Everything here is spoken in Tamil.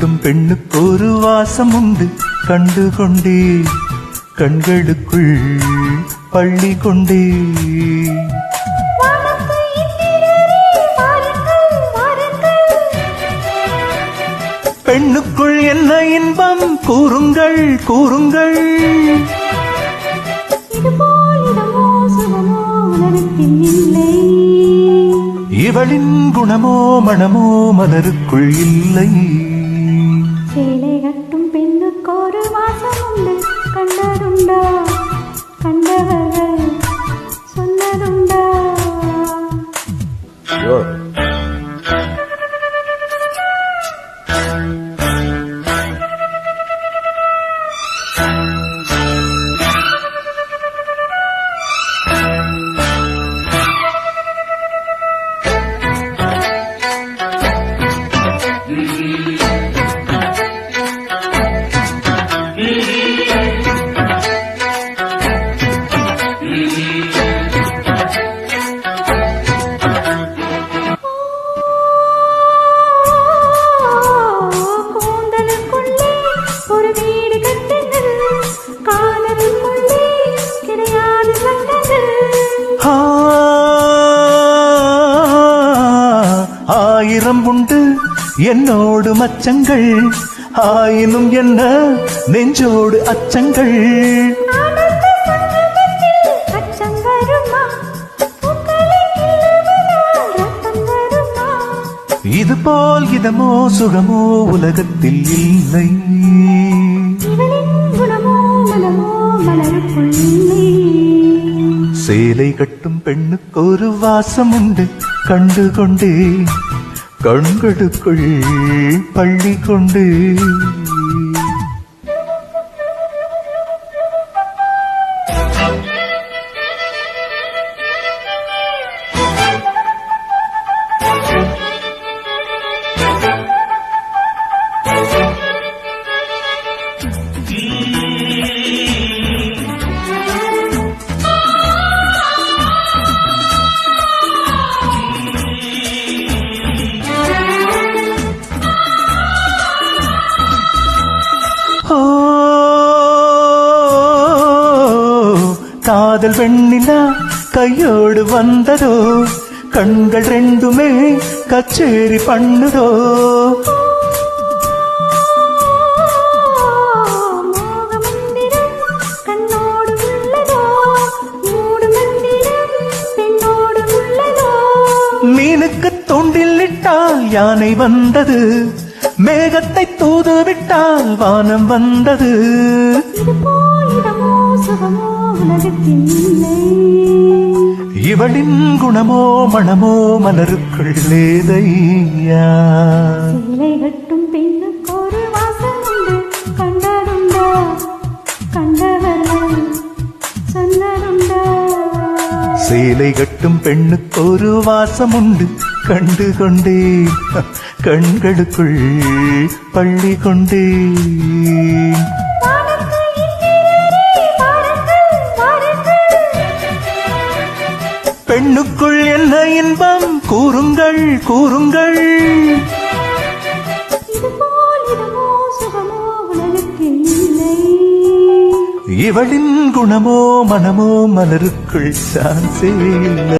கட்டும் பெண்ணுக்கு ஒரு வாசம் உண்டு கண்டு கொண்டே கண்களுக்குள் பள்ளி கொண்டே பெண்ணுக்குள் என்ன இன்பம் கூறுங்கள் கூறுங்கள் இவளின் குணமோ மனமோ மலருக்குள் இல்லை சேலை கட்டும் பெண்ணுக்கு ஒரு வாசம் உண்டு கண்டதுண்டா கண்டவர்கள் சொன்னதுண்டா ஆயிரம் உண்டு என்னோடு மச்சங்கள் ஆயினும் என்ன நெஞ்சோடு அச்சங்கள் இது போல் இதமோ சுகமோ உலகத்தில் இல்லை சேலை கட்டும் பெண்ணுக்கு ஒரு வாசம் உண்டு கண்டு கொண்டே கண்களுக்குள் பள்ளி கொண்டு காதல் வெண்ணிலா கையோடு வந்ததோ கண்கள் ரெண்டுமே கச்சேரி பண்ணுதோ மீனுக்கு தூண்டில் இட்டால் யானை வந்தது மேகத்தை தூது விட்டால் வானம் வந்தது இவளின் குணமோ மனமோ மலருக்குள் லேதையா சேலை கட்டும் பெண்ணுக்கு ஒரு வாசம் உண்டு கண்டதுண்டா கண்டவர்கள் சொன்னதுண்டா சேலை கட்டும் பெண்ணுக்கு ஒரு வாசம் உண்டு கண்டு கொண்டே கண்களுக்குள் பள்ளி கொண்டே பெண்ணுக்குள் என்ன இன்பம் கூறுங்கள் கூறுங்கள் இவளின் குணமோ மனமோ மலருக்குள் சான்சே இல்லை